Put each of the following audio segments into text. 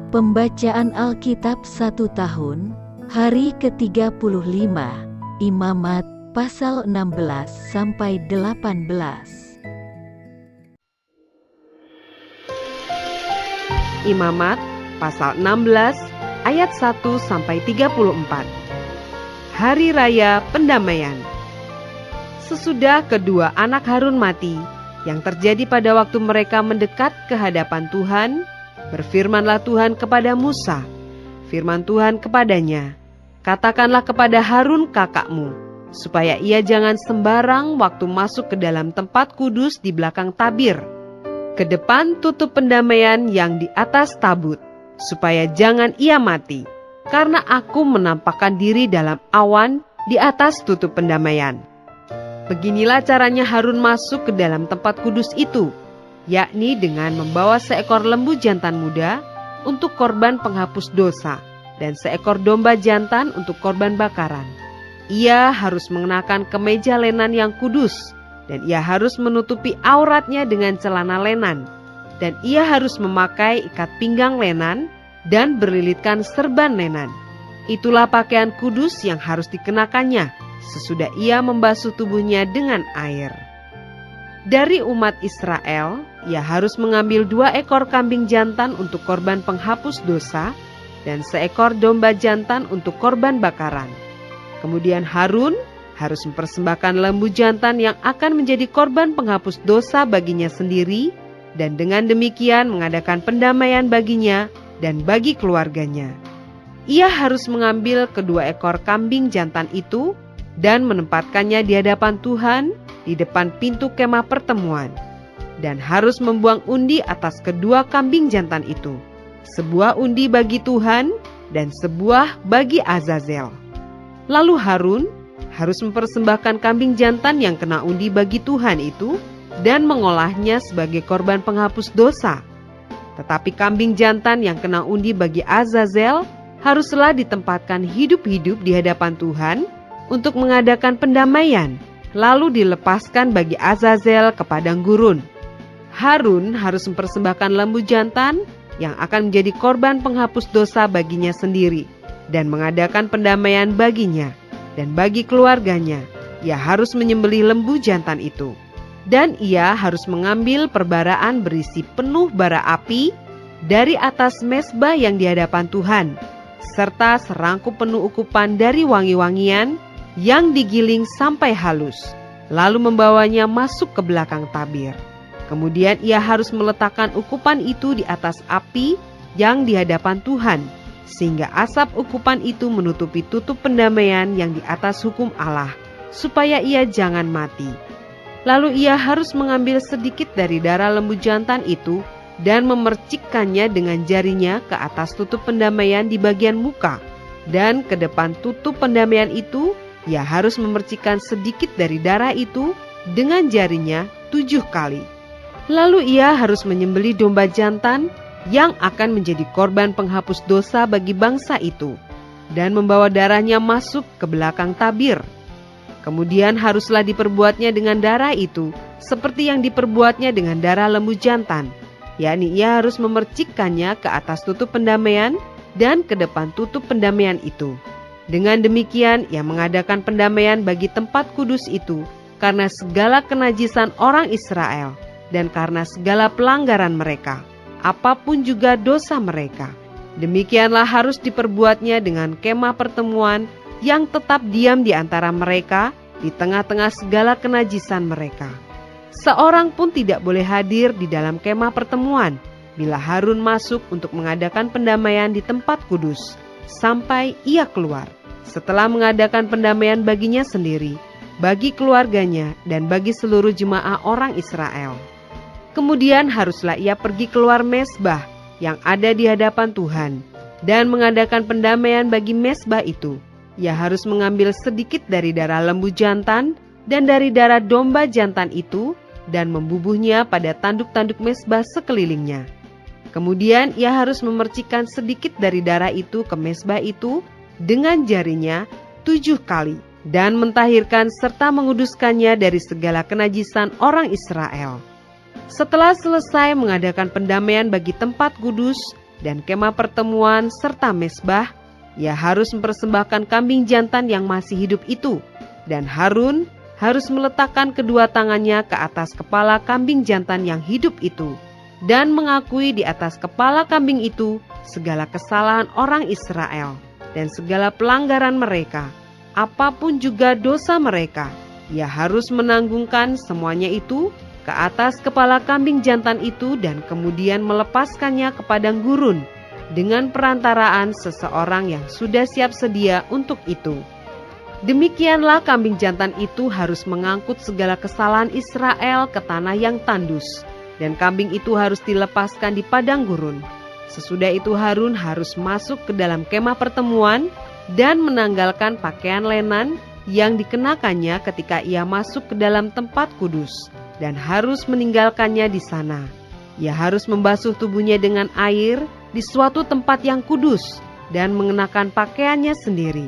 Pembacaan Alkitab 1 tahun, hari ke-35, Imamat, pasal 16-18. Imamat, pasal 16, ayat 1-34. Hari Raya Pendamaian. Sesudah kedua anak Harun mati, yang terjadi pada waktu mereka mendekat ke hadapan Tuhan, berfirmanlah Tuhan kepada Musa. Firman Tuhan kepadanya, katakanlah kepada Harun kakakmu, supaya ia jangan sembarang waktu masuk ke dalam tempat kudus di belakang tabir, ke depan tutup pendamaian yang di atas tabut, supaya jangan ia mati, karena aku menampakkan diri dalam awan di atas tutup pendamaian. Beginilah caranya Harun masuk ke dalam tempat kudus itu, yakni dengan membawa seekor lembu jantan muda untuk korban penghapus dosa dan seekor domba jantan untuk korban bakaran. Ia harus mengenakan kemeja lenan yang kudus, dan ia harus menutupi auratnya dengan celana lenan, dan ia harus memakai ikat pinggang lenan dan berlilitkan serban lenan. Itulah pakaian kudus yang harus dikenakannya sesudah ia membasuh tubuhnya dengan air. Dari umat Israel, ia harus mengambil 2 ekor kambing jantan untuk korban penghapus dosa dan seekor domba jantan untuk korban bakaran. Kemudian Harun harus mempersembahkan lembu jantan yang akan menjadi korban penghapus dosa baginya sendiri, dan dengan demikian mengadakan pendamaian baginya dan bagi keluarganya. Ia harus mengambil kedua ekor kambing jantan itu dan menempatkannya di hadapan Tuhan di depan pintu kemah pertemuan, dan harus membuang undi atas kedua kambing jantan itu, sebuah undi bagi Tuhan dan sebuah bagi Azazel. Lalu Harun harus mempersembahkan kambing jantan yang kena undi bagi Tuhan itu dan mengolahnya sebagai korban penghapus dosa. Tetapi kambing jantan yang kena undi bagi Azazel haruslah ditempatkan hidup-hidup di hadapan Tuhan untuk mengadakan pendamaian, lalu dilepaskan bagi Azazel ke padang gurun. Harun harus mempersembahkan lembu jantan yang akan menjadi korban penghapus dosa baginya sendiri, dan mengadakan pendamaian baginya dan bagi keluarganya. Ia harus menyembelih lembu jantan itu, dan ia harus mengambil perbaraan berisi penuh bara api dari atas mezbah yang di hadapan Tuhan, serta serangkup penuh ukupan dari wangi-wangian yang digiling sampai halus, lalu membawanya masuk ke belakang tabir. Kemudian ia harus meletakkan ukupan itu di atas api yang di hadapan Tuhan, sehingga asap ukupan itu menutupi tutup pendamaian yang di atas hukum Allah, supaya ia jangan mati. Lalu ia harus mengambil sedikit dari darah lembu jantan itu dan memercikkannya dengan jarinya ke atas tutup pendamaian di bagian muka, dan ke depan tutup pendamaian itu ia harus memercikkan sedikit dari darah itu dengan jarinya 7 kali. Lalu ia harus menyembelih domba jantan yang akan menjadi korban penghapus dosa bagi bangsa itu, dan membawa darahnya masuk ke belakang tabir. Kemudian haruslah diperbuatnya dengan darah itu seperti yang diperbuatnya dengan darah lembu jantan, yakni ia harus memercikkannya ke atas tutup pendamaian dan ke depan tutup pendamaian itu. Dengan demikian ia mengadakan pendamaian bagi tempat kudus itu karena segala kenajisan orang Israel dan karena segala pelanggaran mereka, apapun juga dosa mereka. Demikianlah harus diperbuatnya dengan kemah pertemuan yang tetap diam di antara mereka di tengah-tengah segala kenajisan mereka. Seorang pun tidak boleh hadir di dalam kemah pertemuan bila Harun masuk untuk mengadakan pendamaian di tempat kudus sampai ia keluar, setelah mengadakan pendamaian baginya sendiri, bagi keluarganya, dan bagi seluruh jemaah orang Israel. Kemudian haruslah ia pergi keluar mezbah yang ada di hadapan Tuhan dan mengadakan pendamaian bagi mezbah itu. Ia harus mengambil sedikit dari darah lembu jantan dan dari darah domba jantan itu dan membubuhnya pada tanduk-tanduk mezbah sekelilingnya. Kemudian ia harus memercikkan sedikit dari darah itu ke mezbah itu dengan jarinya 7 kali dan mentahirkan serta menguduskannya dari segala kenajisan orang Israel. Setelah selesai mengadakan pendamaian bagi tempat kudus dan kemah pertemuan serta mezbah, ia harus mempersembahkan kambing jantan yang masih hidup itu, dan Harun harus meletakkan kedua tangannya ke atas kepala kambing jantan yang hidup itu, dan mengakui di atas kepala kambing itu segala kesalahan orang Israel dan segala pelanggaran mereka, apapun juga dosa mereka. Ia harus menanggungkan semuanya itu ke atas kepala kambing jantan itu dan kemudian melepaskannya ke padang gurun dengan perantaraan seseorang yang sudah siap sedia untuk itu. Demikianlah kambing jantan itu harus mengangkut segala kesalahan Israel ke tanah yang tandus, dan kambing itu harus dilepaskan di padang gurun. Sesudah itu Harun harus masuk ke dalam kemah pertemuan dan menanggalkan pakaian lenan yang dikenakannya ketika ia masuk ke dalam tempat kudus, dan harus meninggalkannya di sana. Ia harus membasuh tubuhnya dengan air di suatu tempat yang kudus dan mengenakan pakaiannya sendiri.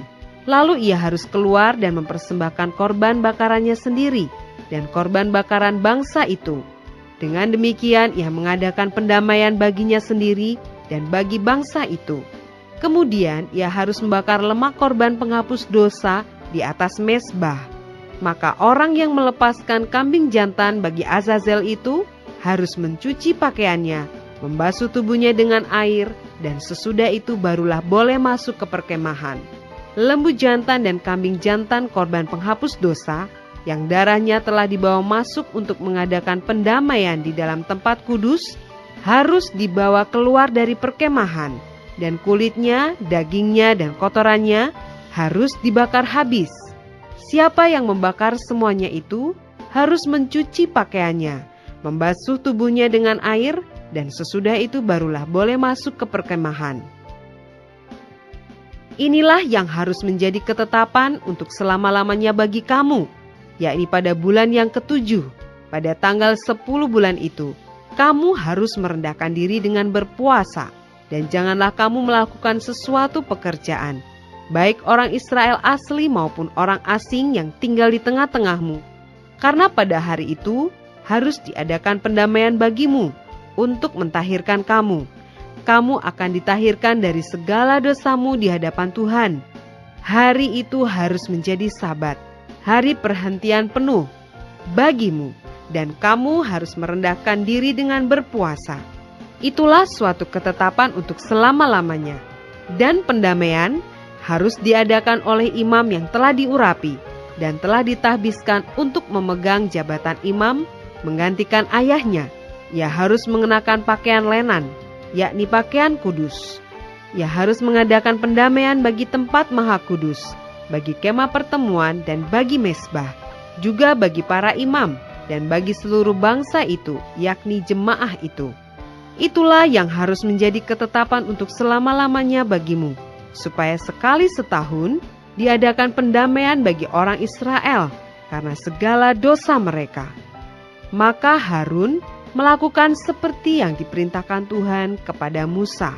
Lalu ia harus keluar dan mempersembahkan korban bakarannya sendiri dan korban bakaran bangsa itu. Dengan demikian ia mengadakan pendamaian baginya sendiri dan bagi bangsa itu. Kemudian ia harus membakar lemak korban penghapus dosa di atas mezbah. Maka orang yang melepaskan kambing jantan bagi Azazel itu harus mencuci pakaiannya, membasuh tubuhnya dengan air, dan sesudah itu barulah boleh masuk ke perkemahan. Lembu jantan dan kambing jantan korban penghapus dosa, yang darahnya telah dibawa masuk untuk mengadakan pendamaian di dalam tempat kudus, harus dibawa keluar dari perkemahan, dan kulitnya, dagingnya, dan kotorannya harus dibakar habis. Siapa yang membakar semuanya itu harus mencuci pakaiannya, membasuh tubuhnya dengan air, dan sesudah itu barulah boleh masuk ke perkemahan. Inilah yang harus menjadi ketetapan untuk selama-lamanya bagi kamu, yakni pada bulan yang ke-7, pada tanggal 10 bulan itu, kamu harus merendahkan diri dengan berpuasa, dan janganlah kamu melakukan sesuatu pekerjaan, baik orang Israel asli maupun orang asing yang tinggal di tengah-tengahmu. Karena pada hari itu harus diadakan pendamaian bagimu untuk mentahirkan kamu. Kamu akan ditahirkan dari segala dosamu di hadapan Tuhan. Hari itu harus menjadi Sabat, hari perhentian penuh bagimu, dan kamu harus merendahkan diri dengan berpuasa. Itulah suatu ketetapan untuk selama-lamanya. Dan pendamaian harus diadakan oleh imam yang telah diurapi dan telah ditahbiskan untuk memegang jabatan imam menggantikan ayahnya. Ia harus mengenakan pakaian lenan, yakni pakaian kudus. Ia harus mengadakan pendamaian bagi tempat maha kudus, bagi kemah pertemuan dan bagi mezbah, juga bagi para imam dan bagi seluruh bangsa itu, yakni jemaah itu. Itulah yang harus menjadi ketetapan untuk selama-lamanya bagimu, supaya sekali setahun diadakan pendamaian bagi orang Israel karena segala dosa mereka. Maka Harun melakukan seperti yang diperintahkan Tuhan kepada Musa.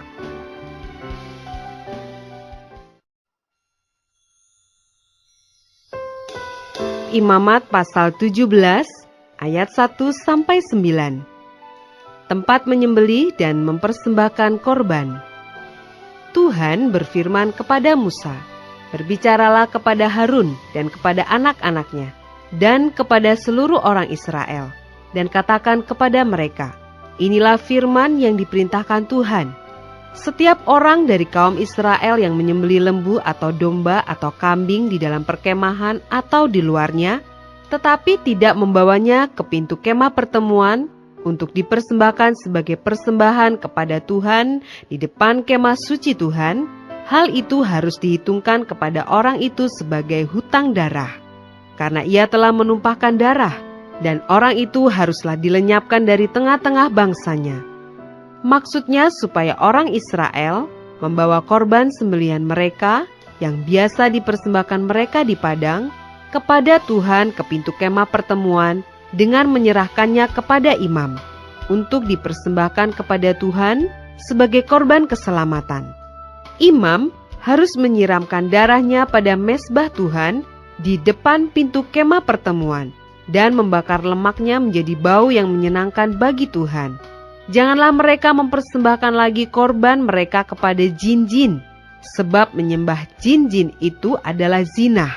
Imamat pasal 17 ayat 1-9. Tempat menyembelih dan mempersembahkan korban. Tuhan berfirman kepada Musa, "Berbicaralah kepada Harun dan kepada anak-anaknya dan kepada seluruh orang Israel, dan katakan kepada mereka, inilah firman yang diperintahkan Tuhan. Setiap orang dari kaum Israel yang menyembelih lembu atau domba atau kambing di dalam perkemahan atau di luarnya, tetapi tidak membawanya ke pintu kemah pertemuan untuk dipersembahkan sebagai persembahan kepada Tuhan di depan kemah suci Tuhan, hal itu harus dihitungkan kepada orang itu sebagai hutang darah, karena ia telah menumpahkan darah, dan orang itu haruslah dilenyapkan dari tengah-tengah bangsanya." Maksudnya supaya orang Israel membawa korban sembelihan mereka yang biasa dipersembahkan mereka di padang kepada Tuhan ke pintu kemah pertemuan dengan menyerahkannya kepada imam untuk dipersembahkan kepada Tuhan sebagai korban keselamatan. Imam harus menyiramkan darahnya pada mezbah Tuhan di depan pintu kemah pertemuan dan membakar lemaknya menjadi bau yang menyenangkan bagi Tuhan. Janganlah mereka mempersembahkan lagi korban mereka kepada jin-jin, sebab menyembah jin-jin itu adalah zina.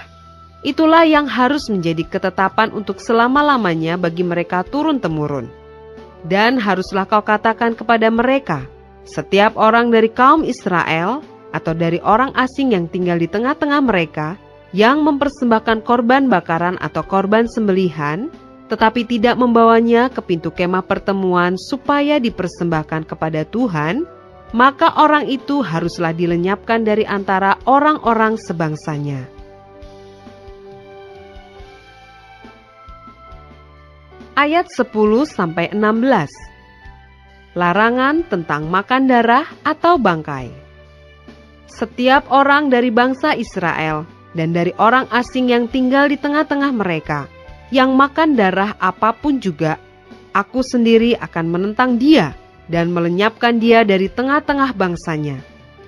Itulah yang harus menjadi ketetapan untuk selama-lamanya bagi mereka turun-temurun. Dan haruslah kau katakan kepada mereka, setiap orang dari kaum Israel atau dari orang asing yang tinggal di tengah-tengah mereka yang mempersembahkan korban bakaran atau korban sembelihan, tetapi tidak membawanya ke pintu kemah pertemuan supaya dipersembahkan kepada Tuhan, maka orang itu haruslah dilenyapkan dari antara orang-orang sebangsanya. Ayat 10-16. Larangan tentang makan darah atau bangkai. Setiap orang dari bangsa Israel dan dari orang asing yang tinggal di tengah-tengah mereka, yang makan darah apapun juga, aku sendiri akan menentang dia dan melenyapkan dia dari tengah-tengah bangsanya,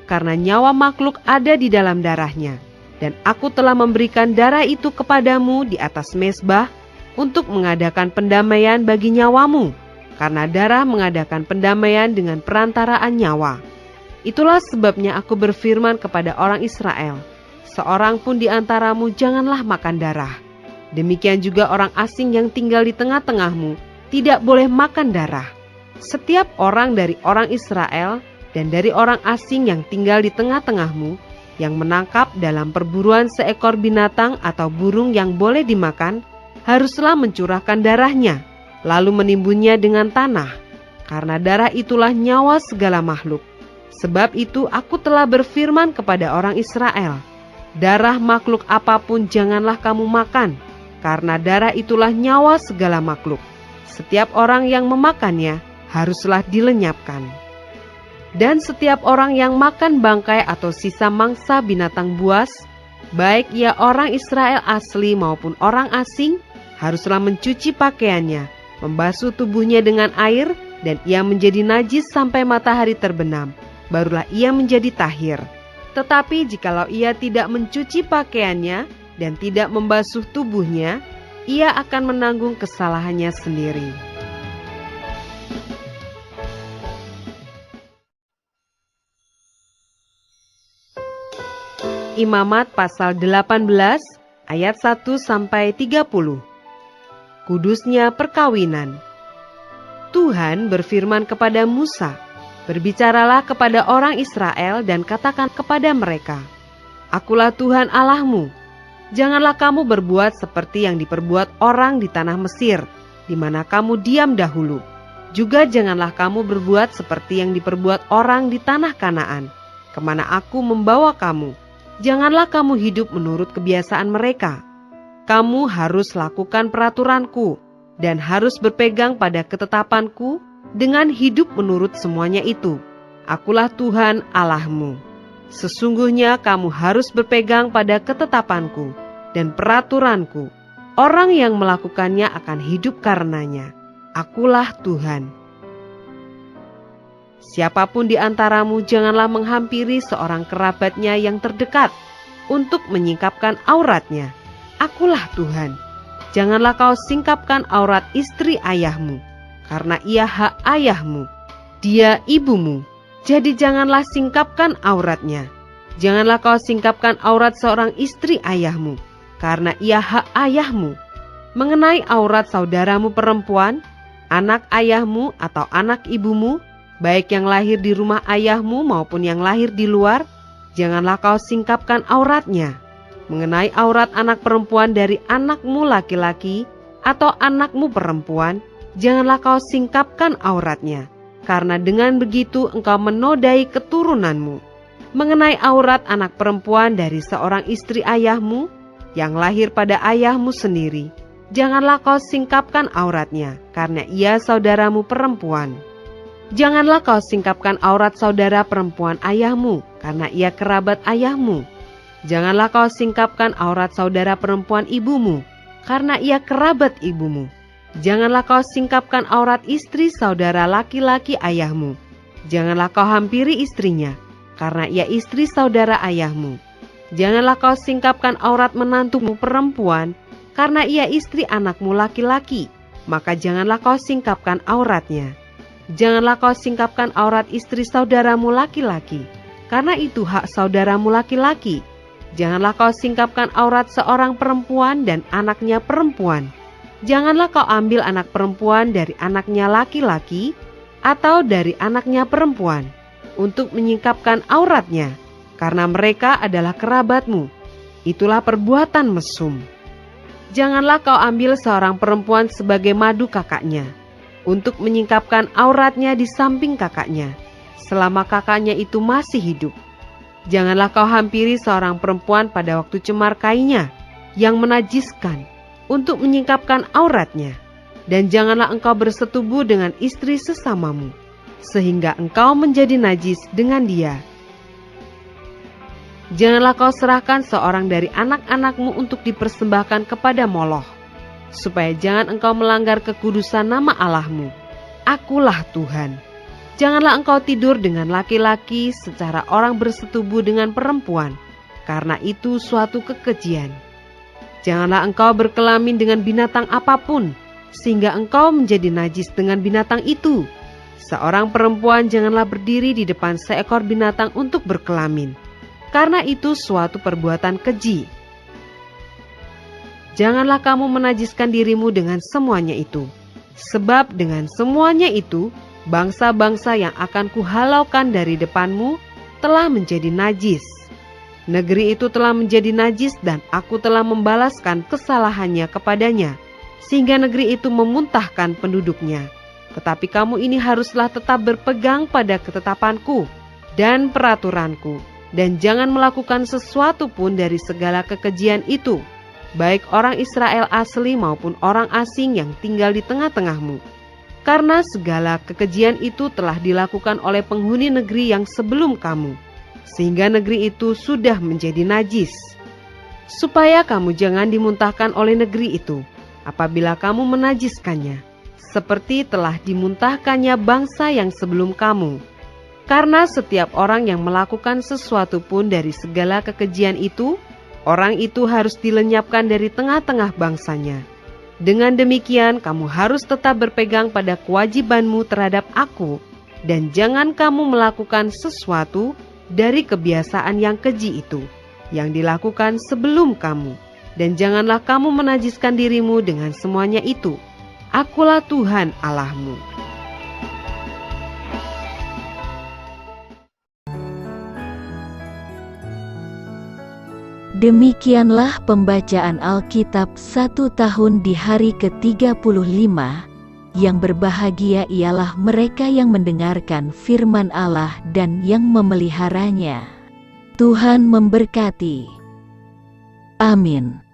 karena nyawa makhluk ada di dalam darahnya, dan aku telah memberikan darah itu kepadamu di atas mezbah untuk mengadakan pendamaian bagi nyawamu, karena darah mengadakan pendamaian dengan perantaraan nyawa. Itulah sebabnya aku berfirman kepada orang Israel, seorang pun di antaramu janganlah makan darah. Demikian juga orang asing yang tinggal di tengah-tengahmu tidak boleh makan darah. Setiap orang dari orang Israel dan dari orang asing yang tinggal di tengah-tengahmu yang menangkap dalam perburuan seekor binatang atau burung yang boleh dimakan, haruslah mencurahkan darahnya, lalu menimbunnya dengan tanah, karena darah itulah nyawa segala makhluk. Sebab itu aku telah berfirman kepada orang Israel, darah makhluk apapun janganlah kamu makan, karena darah itulah nyawa segala makhluk. Setiap orang yang memakannya haruslah dilenyapkan. Dan setiap orang yang makan bangkai atau sisa mangsa binatang buas, baik ia orang Israel asli maupun orang asing, haruslah mencuci pakaiannya, membasuh tubuhnya dengan air, dan ia menjadi najis sampai matahari terbenam, barulah ia menjadi tahir. Tetapi jikalau ia tidak mencuci pakaiannya dan tidak membasuh tubuhnya, ia akan menanggung kesalahannya sendiri. Imamat pasal 18 ayat 1-30. Kudusnya perkawinan. Tuhan berfirman kepada Musa, berbicaralah kepada orang Israel dan katakan kepada mereka, Akulah Tuhan Allahmu. Janganlah kamu berbuat seperti yang diperbuat orang di tanah Mesir, di mana kamu diam dahulu. Juga janganlah kamu berbuat seperti yang diperbuat orang di tanah Kanaan, kemana aku membawa kamu. Janganlah kamu hidup menurut kebiasaan mereka. Kamu harus lakukan peraturanku, dan harus berpegang pada ketetapanku, dengan hidup menurut semuanya itu. Akulah Tuhan Allahmu. Sesungguhnya kamu harus berpegang pada ketetapanku dan peraturanku. Orang yang melakukannya akan hidup karenanya. Akulah Tuhan. Siapapun di antaramu janganlah menghampiri seorang kerabatnya yang terdekat untuk menyingkapkan auratnya. Akulah Tuhan. Janganlah kau singkapkan aurat istri ayahmu, karena ia hak ayahmu. Dia ibumu. Jadi janganlah singkapkan auratnya. Janganlah kau singkapkan aurat seorang istri ayahmu, karena ia hak ayahmu. Mengenai aurat saudaramu perempuan, anak ayahmu atau anak ibumu, baik yang lahir di rumah ayahmu maupun yang lahir di luar, janganlah kau singkapkan auratnya. Mengenai aurat anak perempuan dari anakmu laki-laki atau anakmu perempuan, janganlah kau singkapkan auratnya, karena dengan begitu engkau menodai keturunanmu. Mengenai aurat anak perempuan dari seorang istri ayahmu, yang lahir pada ayahmu sendiri, janganlah kau singkapkan auratnya, karena ia saudaramu perempuan. Janganlah kau singkapkan aurat saudara perempuan ayahmu, karena ia kerabat ayahmu. Janganlah kau singkapkan aurat saudara perempuan ibumu, karena ia kerabat ibumu. Janganlah kau singkapkan aurat istri saudara laki-laki ayahmu. Janganlah kau hampiri istrinya, karena ia istri saudara ayahmu. Janganlah kau singkapkan aurat menantumu perempuan, karena ia istri anakmu laki-laki, maka janganlah kau singkapkan auratnya. Janganlah kau singkapkan aurat istri saudaramu laki-laki, karena itu hak saudaramu laki-laki. Janganlah kau singkapkan aurat seorang perempuan dan anaknya perempuan. Janganlah kau ambil anak perempuan dari anaknya laki-laki atau dari anaknya perempuan untuk menyingkapkan auratnya, karena mereka adalah kerabatmu. Itulah perbuatan mesum. Janganlah kau ambil seorang perempuan sebagai madu kakaknya, untuk menyingkapkan auratnya di samping kakaknya, selama kakaknya itu masih hidup. Janganlah kau hampiri seorang perempuan pada waktu cemar kainya yang menajiskan untuk menyingkapkan auratnya. Dan janganlah engkau bersetubuh dengan istri sesamamu, sehingga engkau menjadi najis dengan dia. Janganlah kau serahkan seorang dari anak-anakmu untuk dipersembahkan kepada Moloch, supaya jangan engkau melanggar kekudusan nama Allahmu. Akulah Tuhan. Janganlah engkau tidur dengan laki-laki secara orang bersetubuh dengan perempuan, karena itu suatu kekejian. Janganlah engkau berkelamin dengan binatang apapun, sehingga engkau menjadi najis dengan binatang itu. Seorang perempuan janganlah berdiri di depan seekor binatang untuk berkelamin, karena itu suatu perbuatan keji. Janganlah kamu menajiskan dirimu dengan semuanya itu, sebab dengan semuanya itu, bangsa-bangsa yang akan kuhalaukan dari depanmu telah menjadi najis. Negeri itu telah menjadi najis dan aku telah membalaskan kesalahannya kepadanya, sehingga negeri itu memuntahkan penduduknya. Tetapi kamu ini haruslah tetap berpegang pada ketetapanku dan peraturanku, dan jangan melakukan sesuatu pun dari segala kekejian itu, baik orang Israel asli maupun orang asing yang tinggal di tengah-tengahmu. Karena segala kekejian itu telah dilakukan oleh penghuni negeri yang sebelum kamu, sehingga negeri itu sudah menjadi najis. Supaya kamu jangan dimuntahkan oleh negeri itu, apabila kamu menajiskannya, seperti telah dimuntahkannya bangsa yang sebelum kamu. Karena setiap orang yang melakukan sesuatu pun dari segala kekejian itu, orang itu harus dilenyapkan dari tengah-tengah bangsanya. Dengan demikian, kamu harus tetap berpegang pada kewajibanmu terhadap aku, dan jangan kamu melakukan sesuatu dari kebiasaan yang keji itu, yang dilakukan sebelum kamu. Dan janganlah kamu menajiskan dirimu dengan semuanya itu. Akulah Tuhan Allahmu. Demikianlah pembacaan Alkitab 1 tahun di hari ke-35. Yang berbahagia ialah mereka yang mendengarkan firman Allah dan yang memeliharanya. Tuhan memberkati. Amin.